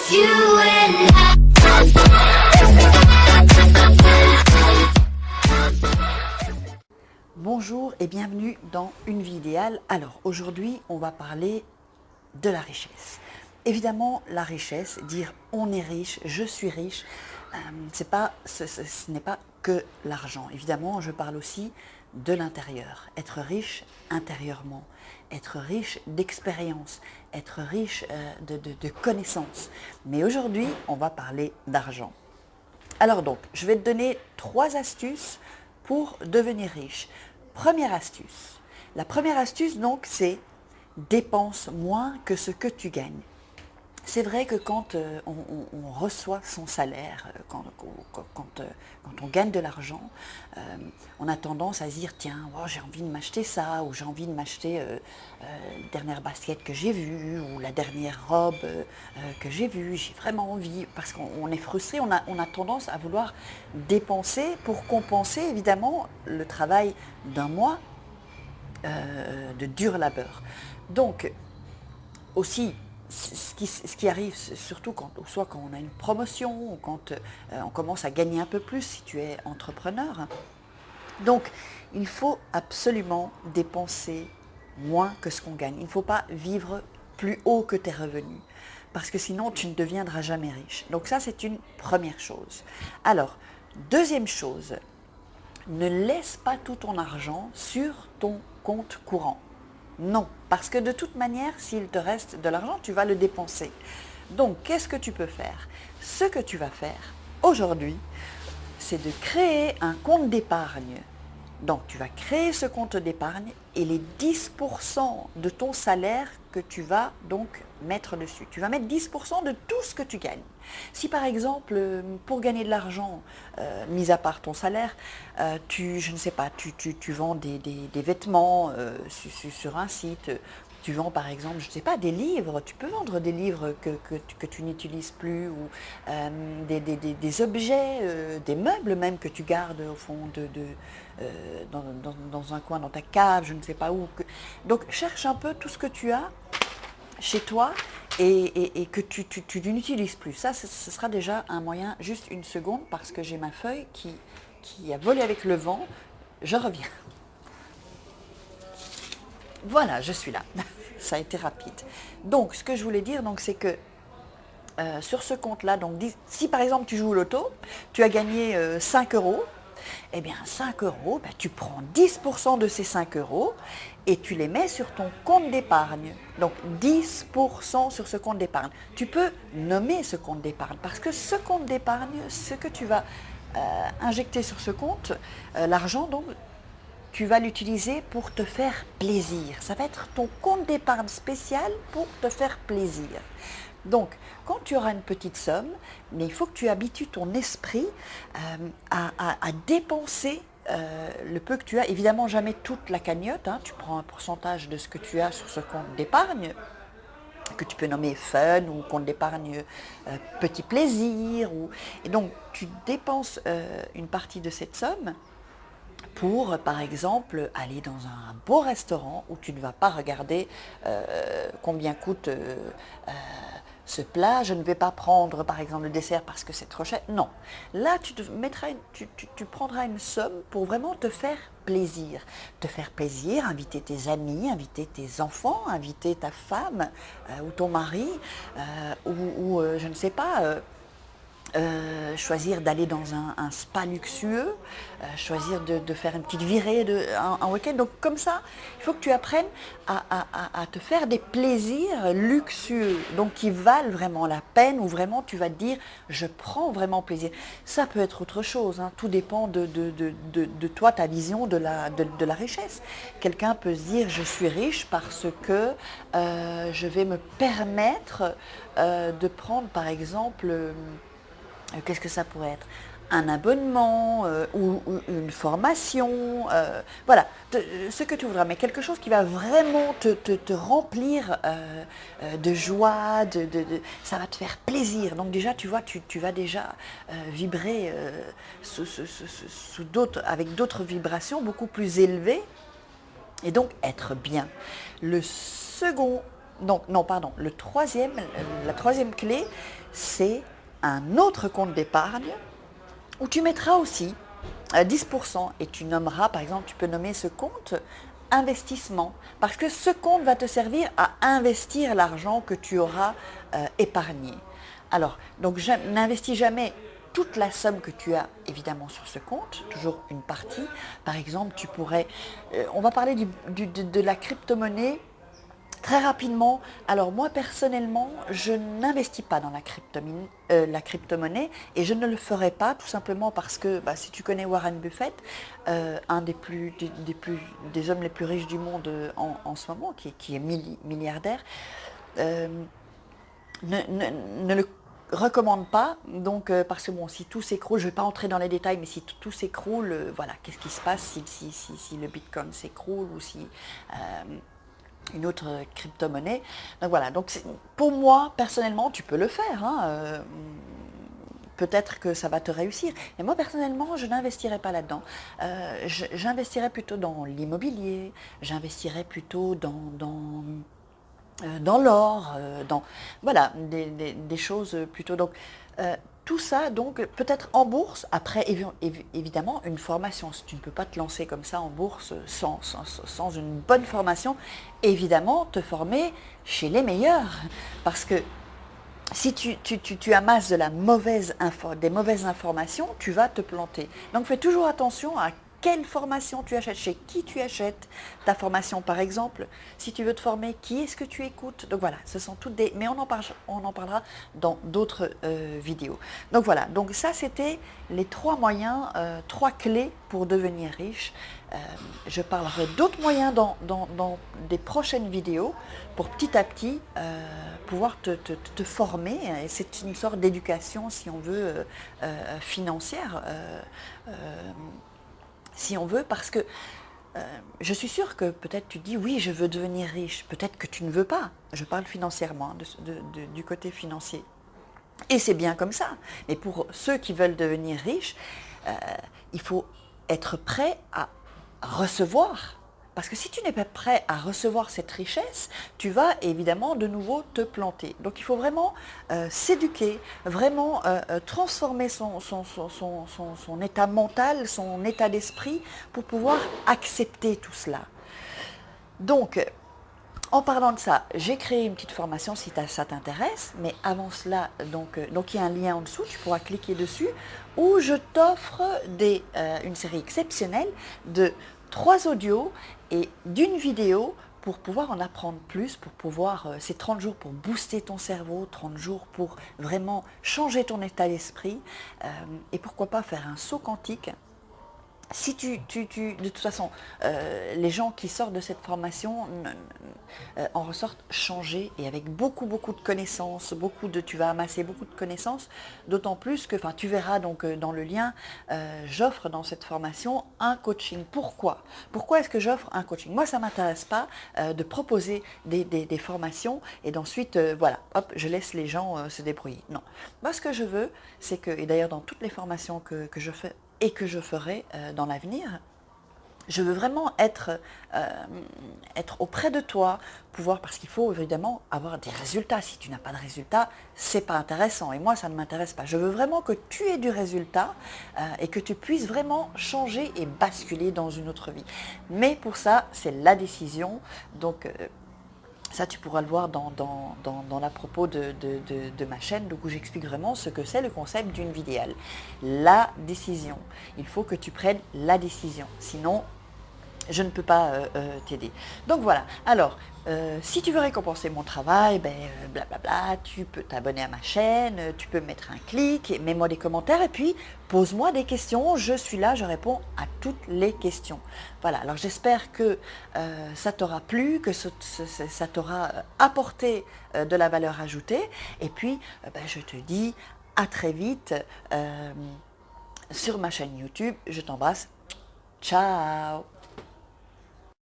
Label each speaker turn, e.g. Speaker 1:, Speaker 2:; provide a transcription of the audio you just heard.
Speaker 1: It's you and I.
Speaker 2: Bonjour et bienvenue dans Une vie idéale. Alors aujourd'hui on va parler de la richesse. Évidemment la richesse, dire on est riche, je suis riche, ce n'est pas que l'argent. Évidemment je parle aussi de l'intérieur, être riche intérieurement, être riche d'expérience, être riche de connaissances. Mais aujourd'hui on va parler d'argent. Alors donc, je vais te donner 3 astuces pour devenir riche. Première astuce. La première astuce donc c'est dépense moins que ce que tu gagnes. C'est vrai que quand on reçoit son salaire, quand on gagne de l'argent, on a tendance à se dire tiens, oh, j'ai envie de m'acheter ça, ou j'ai envie de m'acheter la dernière basket que j'ai vue, ou la dernière robe que j'ai vue, j'ai vraiment envie, parce qu'on est frustré, on a tendance à vouloir dépenser pour compenser évidemment le travail d'un mois de dur labeur. Donc, aussi, ce qui arrive, surtout soit quand on a une promotion, ou quand on commence à gagner un peu plus, si tu es entrepreneur. Donc, il faut absolument dépenser moins que ce qu'on gagne. Il ne faut pas vivre plus haut que tes revenus, parce que sinon, tu ne deviendras jamais riche. Donc ça, c'est une première chose. Alors, deuxième chose, ne laisse pas tout ton argent sur ton compte courant. Non, parce que de toute manière, s'il te reste de l'argent, tu vas le dépenser. Donc, qu'est-ce que tu peux faire? Ce que tu vas faire aujourd'hui, c'est de créer un compte d'épargne. Donc, tu vas créer ce compte d'épargne et les 10% de ton salaire que tu vas donc mettre dessus. Tu vas mettre 10% de tout ce que tu gagnes. Si par exemple, pour gagner de l'argent, mis à part ton salaire, je ne sais pas, tu vends des vêtements sur un site, tu vends par exemple, je ne sais pas, des livres, tu peux vendre des livres que tu n'utilises plus, ou des objets, des meubles même que tu gardes au fond dans un coin, dans ta cave, je ne sais pas où. Donc cherche un peu tout ce que tu as chez toi et que tu n'utilises plus. Ça, ce sera déjà un moyen, juste une seconde, parce que j'ai ma feuille qui a volé avec le vent. Je reviens. Voilà, je suis là. Ça a été rapide. Donc, ce que je voulais dire, c'est que sur ce compte-là, donc si par exemple tu joues au loto, tu as gagné 5 euros, eh bien 5 euros, tu prends 10% de ces 5 euros et tu les mets sur ton compte d'épargne. Donc 10% sur ce compte d'épargne. Tu peux nommer ce compte d'épargne, parce que ce compte d'épargne, ce que tu vas injecter sur ce compte, l'argent donc, tu vas l'utiliser pour te faire plaisir. Ça va être ton compte d'épargne spécial pour te faire plaisir. Donc, quand tu auras une petite somme, mais il faut que tu habitues ton esprit à dépenser le peu que tu as. Évidemment, jamais toute la cagnotte. Tu prends un pourcentage de ce que tu as sur ce compte d'épargne, que tu peux nommer fun ou compte d'épargne petit plaisir. Et donc, tu dépenses une partie de cette somme pour, par exemple, aller dans un beau restaurant où tu ne vas pas regarder combien coûte ce plat. Je ne vais pas prendre, par exemple, le dessert parce que c'est trop cher. Non. Là, tu prendras une somme pour vraiment te faire plaisir. Te faire plaisir, inviter tes amis, inviter tes enfants, inviter ta femme ou ton mari, ou je ne sais pas... choisir d'aller dans un spa luxueux, choisir de faire une petite virée un week-end. Donc comme ça, il faut que tu apprennes à te faire des plaisirs luxueux, donc qui valent vraiment la peine, où vraiment tu vas te dire je prends vraiment plaisir. Ça peut être autre chose, tout dépend de toi, ta vision de la richesse. Quelqu'un peut se dire je suis riche parce que je vais me permettre de prendre par exemple... qu'est-ce que ça pourrait être? Un abonnement ou une formation, voilà, ce que tu voudras, mais quelque chose qui va vraiment te remplir de joie, ça va te faire plaisir. Donc déjà, tu vois, tu vas déjà vibrer avec d'autres vibrations beaucoup plus élevées, et donc être bien. Le second Donc, non, pardon, la troisième clé, c'est un autre compte d'épargne où tu mettras aussi 10% et tu nommeras, par exemple, tu peux nommer ce compte investissement parce que ce compte va te servir à investir l'argent que tu auras épargné. Alors, donc, n'investis jamais toute la somme que tu as évidemment sur ce compte, toujours une partie. Par exemple, tu pourrais, on va parler de la crypto-monnaie. Très rapidement, alors moi personnellement, je n'investis pas dans la crypto-monnaie et je ne le ferai pas tout simplement parce que si tu connais Warren Buffett, un des hommes les plus riches du monde en ce moment, qui est milliardaire, euh, ne le recommande pas, donc parce que bon, si tout s'écroule, je ne vais pas entrer dans les détails, mais si tout s'écroule, voilà, qu'est-ce qui se passe si le Bitcoin s'écroule ou si une autre crypto-monnaie. Donc voilà, donc pour moi, personnellement, tu peux le faire, hein, peut-être que ça va te réussir. Mais moi, personnellement, je n'investirais pas là-dedans. J'investirais plutôt dans l'immobilier, j'investirais plutôt dans l'or, voilà, des choses plutôt. Donc, tout ça, donc, peut-être en bourse, après, évidemment, une formation. Si tu ne peux pas te lancer comme ça en bourse sans une bonne formation, évidemment, te former chez les meilleurs. Parce que si tu amasses des mauvaises informations, tu vas te planter. Donc, fais toujours attention à quelle formation tu achètes, chez qui tu achètes ta formation par exemple, si tu veux te former, qui est-ce que tu écoutes. Donc voilà, ce sont toutes des... Mais on en parlera dans d'autres vidéos. Donc voilà, donc ça c'était les 3 moyens, 3 clés pour devenir riche. Je parlerai d'autres moyens dans des prochaines vidéos pour petit à petit pouvoir te former. Et c'est une sorte d'éducation, si on veut, financière. Si on veut, parce que je suis sûre que peut-être tu dis oui, je veux devenir riche, peut-être que tu ne veux pas. Je parle financièrement, du côté financier. Et c'est bien comme ça. Mais pour ceux qui veulent devenir riches, il faut être prêt à recevoir. Parce que si tu n'es pas prêt à recevoir cette richesse, tu vas évidemment de nouveau te planter. Donc il faut vraiment s'éduquer, vraiment transformer son état mental, son état d'esprit pour pouvoir accepter tout cela. Donc, en parlant de ça, j'ai créé une petite formation si ça t'intéresse, mais avant cela, donc il y a un lien en dessous, tu pourras cliquer dessus, où je t'offre une série exceptionnelle de 3 audios et d'une vidéo pour pouvoir en apprendre plus, pour pouvoir, c'est 30 jours pour booster ton cerveau, 30 jours pour vraiment changer ton état d'esprit, et pourquoi pas faire un saut quantique. Si de toute façon, les gens qui sortent de cette formation en ressortent changés et avec beaucoup de connaissances, tu vas amasser beaucoup de connaissances, d'autant plus que, tu verras donc dans le lien, j'offre dans cette formation un coaching. Pourquoi est-ce que j'offre un coaching? Moi, ça ne m'intéresse pas de proposer des formations et d'ensuite, voilà, hop, je laisse les gens se débrouiller. Non. Moi, ce que je veux, c'est que, et d'ailleurs dans toutes les formations que je fais, et que je ferai dans l'avenir, je veux vraiment être auprès de toi, parce qu'il faut évidemment avoir des résultats. Si tu n'as pas de résultats, c'est pas intéressant. Et moi, ça ne m'intéresse pas. Je veux vraiment que tu aies du résultat et que tu puisses vraiment changer et basculer dans une autre vie. Mais pour ça, c'est la décision. Donc, ça, tu pourras le voir dans la propos de ma chaîne, donc où j'explique vraiment ce que c'est le concept d'une vie idéale. La décision. Il faut que tu prennes la décision. Sinon, je ne peux pas t'aider. Donc voilà. Alors, si tu veux récompenser mon travail, blablabla, tu peux t'abonner à ma chaîne, tu peux mettre un clic, mets-moi des commentaires et puis pose-moi des questions. Je suis là, je réponds à toutes les questions. Voilà, alors j'espère que ça t'aura plu, que ça t'aura apporté de la valeur ajoutée. Et puis, je te dis à très vite sur ma chaîne YouTube. Je t'embrasse. Ciao!